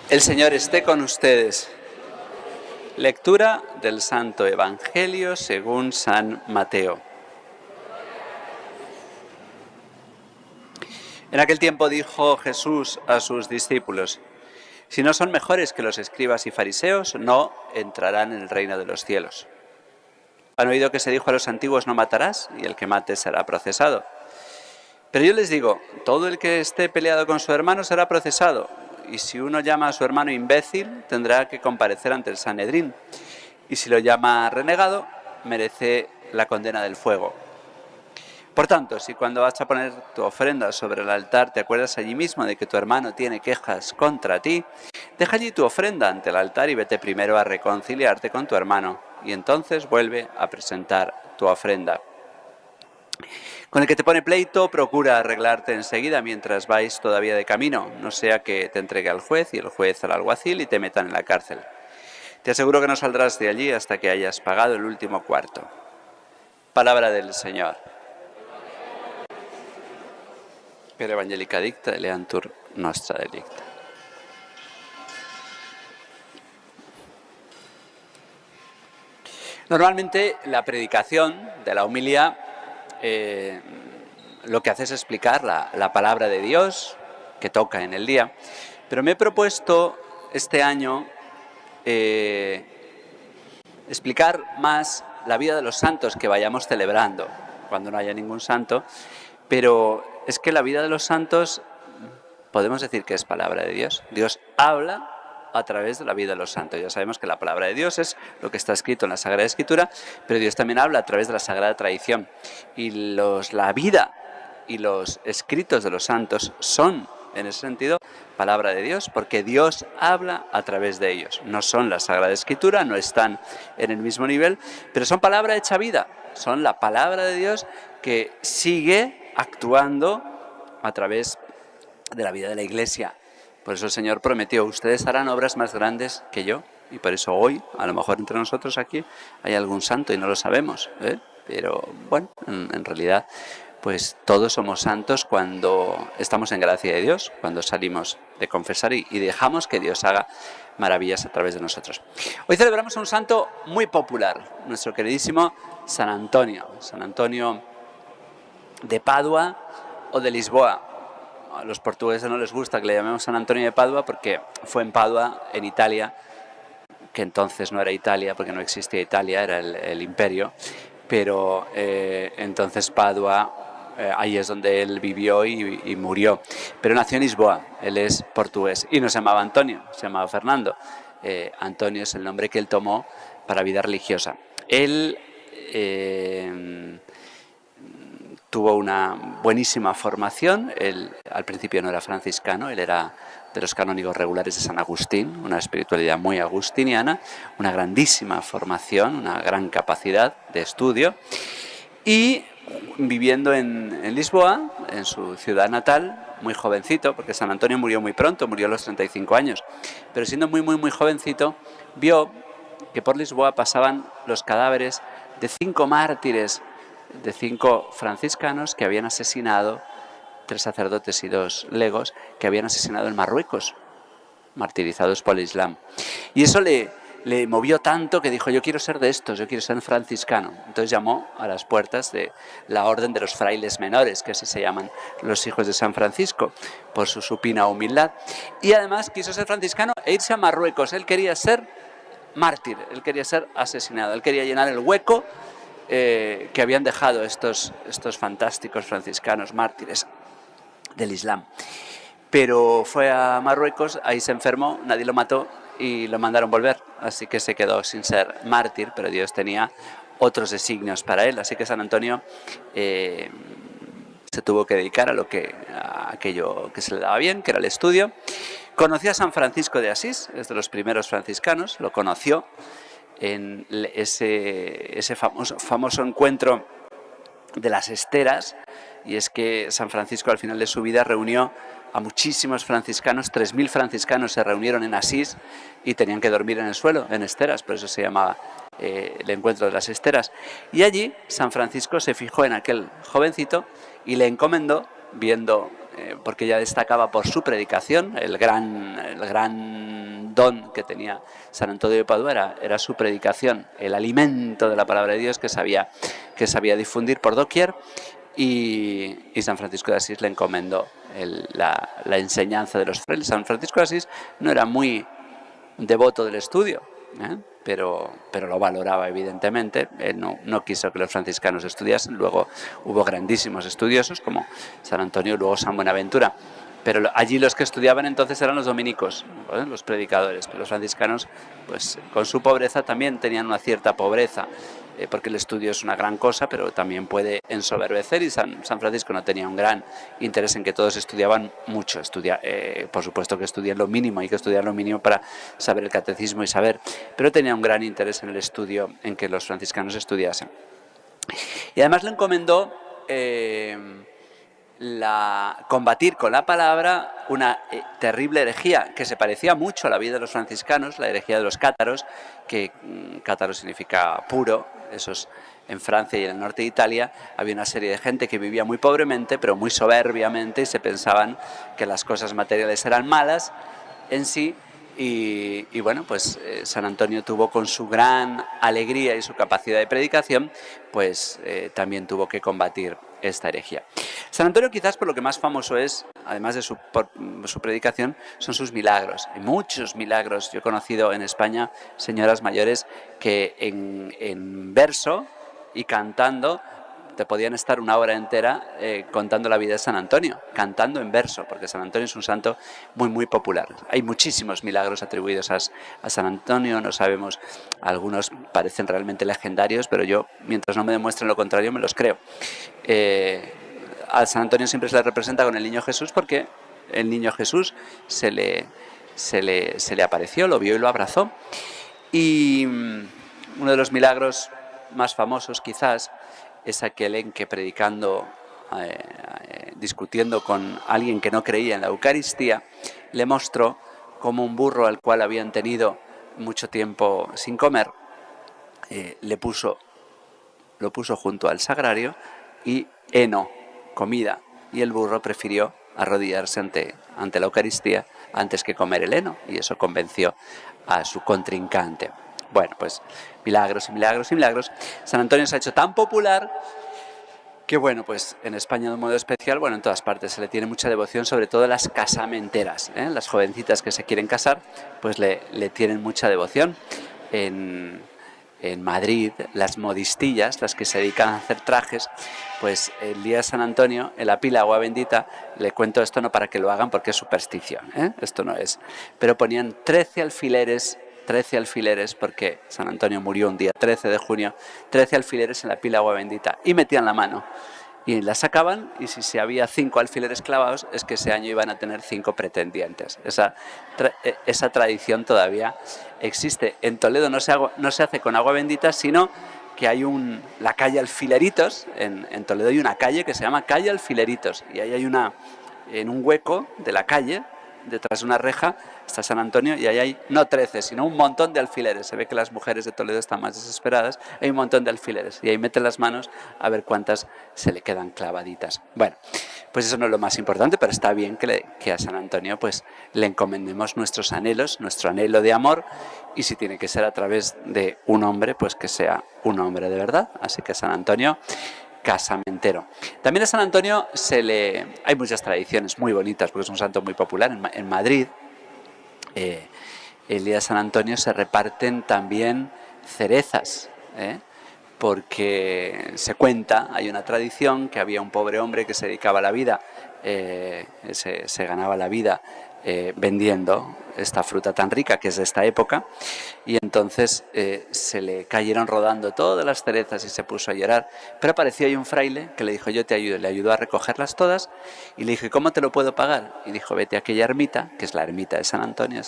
El Señor esté con ustedes. Lectura del Santo Evangelio según San Mateo. En aquel tiempo dijo Jesús a sus discípulos: si no son mejores que los escribas y fariseos, no entrarán en el reino de los cielos. Han oído que se dijo a los antiguos: no matarás, y el que mate será procesado. Pero yo les digo, todo el que esté peleado con su hermano será procesado, y si uno llama a su hermano imbécil, tendrá que comparecer ante el Sanedrín, y si lo llama renegado, merece la condena del fuego. Por tanto, si cuando vas a poner tu ofrenda sobre el altar te acuerdas allí mismo de que tu hermano tiene quejas contra ti, deja allí tu ofrenda ante el altar y vete primero a reconciliarte con tu hermano, y entonces vuelve a presentar tu ofrenda. Con el que te pone pleito, procura arreglarte enseguida mientras vais todavía de camino, no sea que te entregue al juez y el juez al alguacil y te metan en la cárcel. Te aseguro que no saldrás de allí hasta que hayas pagado el último cuarto. Palabra del Señor. Per Evangelica dicta, eleantur nostra delicta. Normalmente la predicación de la homilía lo que hace es explicar la palabra de Dios que toca en el día, pero me he propuesto este año explicar más la vida de los santos que vayamos celebrando, cuando no haya ningún santo, pero es que la vida de los santos podemos decir que es palabra de Dios. Dios habla a través de la vida de los santos. Ya sabemos que la palabra de Dios es lo que está escrito en la Sagrada Escritura, pero Dios también habla a través de la Sagrada Tradición. Y la vida y los escritos de los santos son, en ese sentido, palabra de Dios, porque Dios habla a través de ellos. No son la Sagrada Escritura, no están en el mismo nivel, pero son palabra hecha vida. Son la palabra de Dios que sigue actuando a través de la vida de la Iglesia. Por eso el Señor prometió: ustedes harán obras más grandes que yo. Y por eso hoy, a lo mejor entre nosotros aquí, hay algún santo y no lo sabemos, pero bueno, en realidad, pues todos somos santos cuando estamos en gracia de Dios, cuando salimos de confesar y dejamos que Dios haga maravillas a través de nosotros. Hoy celebramos a un santo muy popular, nuestro queridísimo San Antonio. San Antonio de Padua o de Lisboa. A los portugueses no les gusta que le llamemos San Antonio de Padua porque fue en Padua, en Italia, que entonces no era Italia porque no existía Italia, era el imperio, pero entonces Padua, ahí es donde él vivió y murió. Pero nació en Lisboa, él es portugués y no se llamaba Antonio, se llamaba Fernando. Antonio es el nombre que él tomó para vida religiosa. Él tuvo una buenísima formación. Él al principio no era franciscano, él era de los canónigos regulares de San Agustín, una espiritualidad muy agustiniana, una grandísima formación, una gran capacidad de estudio, y viviendo en Lisboa, en su ciudad natal, muy jovencito, porque San Antonio murió muy pronto, murió a los 35 años, pero siendo muy jovencito, vio que por Lisboa pasaban los cadáveres de 5 mártires, de 5 franciscanos que habían asesinado, 3 sacerdotes y 2 legos, que habían asesinado en Marruecos, martirizados por el Islam. Y eso le movió tanto que dijo: yo quiero ser de estos, yo quiero ser franciscano. Entonces llamó a las puertas de la orden de los frailes menores, que así se llaman los hijos de San Francisco, por su supina humildad. Y además quiso ser franciscano e irse a Marruecos. Él quería ser mártir, él quería ser asesinado, él quería llenar el hueco que habían dejado estos fantásticos franciscanos mártires del Islam. Pero fue a Marruecos, ahí se enfermó, nadie lo mató y lo mandaron volver, así que se quedó sin ser mártir, pero Dios tenía otros designios para él, así que San Antonio se tuvo que dedicar a aquello que se le daba bien, que era el estudio. Conoció a San Francisco de Asís, es de los primeros franciscanos, lo conoció en ese famoso encuentro de las esteras, y es que San Francisco al final de su vida reunió a muchísimos franciscanos, 3.000 franciscanos se reunieron en Asís y tenían que dormir en el suelo, en esteras, por eso se llamaba el encuentro de las esteras. Y allí San Francisco se fijó en aquel jovencito y le encomendó, viendo porque ya destacaba por su predicación, el gran don que tenía San Antonio de Padua era su predicación, el alimento de la palabra de Dios que sabía difundir por doquier, y San Francisco de Asís le encomendó la enseñanza de los frailes. San Francisco de Asís no era muy devoto del estudio, pero lo valoraba evidentemente. Él no quiso que los franciscanos estudiasen. Luego hubo grandísimos estudiosos como San Antonio, luego San Buenaventura, pero allí los que estudiaban entonces eran los dominicos, los predicadores. Pero los franciscanos, pues con su pobreza también tenían una cierta pobreza, porque el estudio es una gran cosa, pero también puede ensoberbecer, y San Francisco no tenía un gran interés en que todos estudiaban mucho. Por supuesto que estudian lo mínimo, hay que estudiar lo mínimo para saber el catecismo y saber, pero tenía un gran interés en el estudio, en que los franciscanos estudiasen. Y además le encomendó combatir con la palabra una terrible herejía que se parecía mucho a la vida de los franciscanos, la herejía de los cátaros, que cátaro significa puro. Esos, en Francia y en el norte de Italia había una serie de gente que vivía muy pobremente, pero muy soberbiamente, y se pensaban que las cosas materiales eran malas en sí. Y bueno, pues San Antonio tuvo, con su gran alegría y su capacidad de predicación, pues también tuvo que combatir esta herejía. San Antonio, quizás por lo que más famoso es, además de su predicación, son sus milagros. Hay muchos milagros. Yo he conocido en España señoras mayores que en verso y cantando te podían estar una hora entera contando la vida de San Antonio, cantando en verso, porque San Antonio es un santo muy, muy popular. Hay muchísimos milagros atribuidos a San Antonio, no sabemos, algunos parecen realmente legendarios, pero yo, mientras no me demuestren lo contrario, me los creo. A San Antonio siempre se le representa con el niño Jesús, porque el niño Jesús se le apareció, lo vio y lo abrazó. Y uno de los milagros más famosos, quizás, es aquel en que, predicando, discutiendo con alguien que no creía en la Eucaristía, le mostró cómo un burro al cual habían tenido mucho tiempo sin comer, lo puso junto al sagrario y heno, comida, y el burro prefirió arrodillarse ante la Eucaristía antes que comer el heno, y eso convenció a su contrincante. Bueno, pues milagros y milagros y milagros. San Antonio se ha hecho tan popular que, bueno, pues en España de un modo especial, bueno, en todas partes se le tiene mucha devoción, sobre todo las casamenteras, las jovencitas que se quieren casar, pues le tienen mucha devoción. En Madrid, las modistillas, las que se dedican a hacer trajes, pues el día de San Antonio, en la pila agua bendita, le cuento esto no para que lo hagan porque es superstición, esto no es, pero ponían 13 alfileres, porque San Antonio murió un día 13 de junio, 13 alfileres en la pila agua bendita, y metían la mano y la sacaban, y si había 5 alfileres clavados, es que ese año iban a tener 5 pretendientes. Esa tradición todavía existe. En Toledo no se hace con agua bendita, sino que hay la calle Alfileritos. En Toledo hay una calle que se llama calle Alfileritos, y ahí hay en un hueco de la calle, detrás de una reja, está San Antonio, y ahí hay no 13, sino un montón de alfileres. Se ve que las mujeres de Toledo están más desesperadas. Hay un montón de alfileres, y ahí meten las manos a ver cuántas se le quedan clavaditas. Bueno, pues eso no es lo más importante, pero está bien que a San Antonio pues le encomendemos nuestros anhelos, nuestro anhelo de amor, y si tiene que ser a través de un hombre, pues que sea un hombre de verdad. Así que San Antonio, casamentero. También a San Antonio hay muchas tradiciones muy bonitas, porque es un santo muy popular. En Madrid, el día de San Antonio se reparten también cerezas, porque se cuenta, hay una tradición, que había un pobre hombre que se dedicaba a la vida, se ganaba la vida vendiendo esta fruta tan rica, que es de esta época, y entonces se le cayeron rodando todas las cerezas y se puso a llorar. Pero apareció ahí un fraile que le dijo: yo te ayudo. Le ayudó a recogerlas todas, y le dije: ¿cómo te lo puedo pagar? Y dijo: vete a aquella ermita, que es la ermita de San Antonio,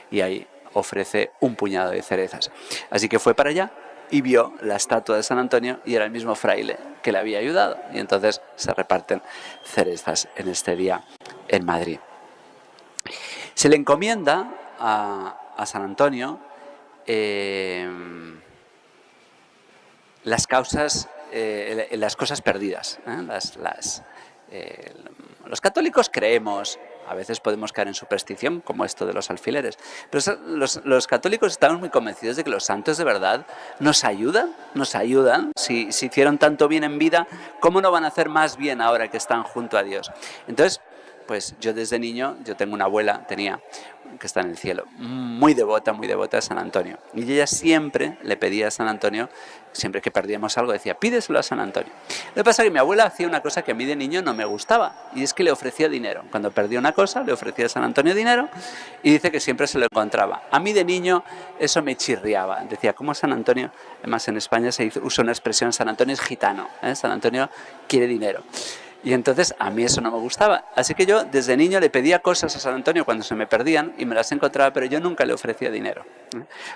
y ahí ofrece un puñado de cerezas. Así que fue para allá y vio la estatua de San Antonio, y era el mismo fraile que le había ayudado, y entonces se reparten cerezas en este día en Madrid. Se le encomienda a San Antonio las cosas perdidas. Los católicos creemos, A veces podemos caer en superstición, como esto de los alfileres. Pero los católicos estamos muy convencidos de que los santos de verdad nos ayudan. Si hicieron tanto bien en vida, ¿cómo no van a hacer más bien ahora que están junto a Dios? Entonces, pues yo desde niño, yo tengo una abuela, que está en el cielo, muy devota de San Antonio. Y ella siempre le pedía a San Antonio, siempre que perdíamos algo, decía, pídeselo a San Antonio. Lo que pasa es que mi abuela hacía una cosa que a mí de niño no me gustaba, y es que le ofrecía dinero. Cuando perdía una cosa, le ofrecía a San Antonio dinero, y dice que siempre se lo encontraba. A mí de niño eso me chirriaba. Decía, ¿cómo San Antonio? Además en España se usa una expresión, San Antonio es gitano, San Antonio quiere dinero. Y entonces a mí eso no me gustaba. Así que yo desde niño le pedía cosas a San Antonio cuando se me perdían y me las encontraba, pero yo nunca le ofrecía dinero.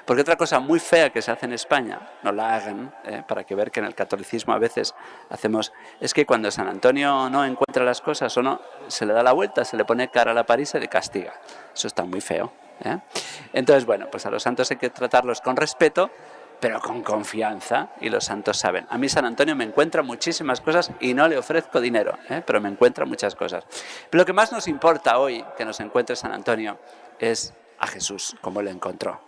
Porque otra cosa muy fea que se hace en España, no la hagan, para que ver que en el catolicismo a veces hacemos, es que cuando San Antonio no encuentra las cosas o no, se le da la vuelta, se le pone cara a la pared y se le castiga. Eso está muy feo. Entonces, bueno, pues a los santos hay que tratarlos con respeto, pero con confianza, y los santos saben. A mí San Antonio me encuentra muchísimas cosas y no le ofrezco dinero, pero me encuentra muchas cosas. Pero lo que más nos importa hoy que nos encuentre San Antonio es a Jesús, como lo encontró,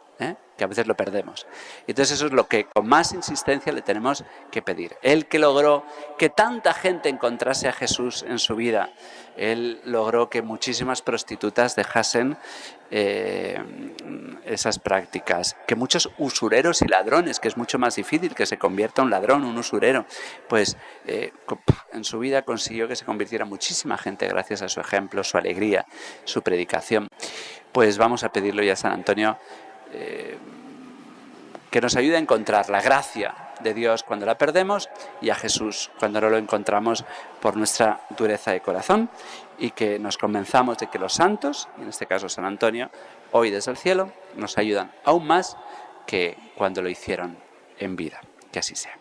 que a veces lo perdemos. Entonces eso es lo que con más insistencia le tenemos que pedir. Él que logró que tanta gente encontrase a Jesús en su vida, él logró que muchísimas prostitutas dejasen esas prácticas, que muchos usureros y ladrones, que es mucho más difícil que se convierta un ladrón, un usurero, pues en su vida consiguió que se convirtiera muchísima gente gracias a su ejemplo, su alegría, su predicación. Pues vamos a pedirle ya a San Antonio que nos ayude a encontrar la gracia de Dios cuando la perdemos y a Jesús cuando no lo encontramos por nuestra dureza de corazón, y que nos convenzamos de que los santos, en este caso San Antonio, hoy desde el cielo nos ayudan aún más que cuando lo hicieron en vida. Que así sea.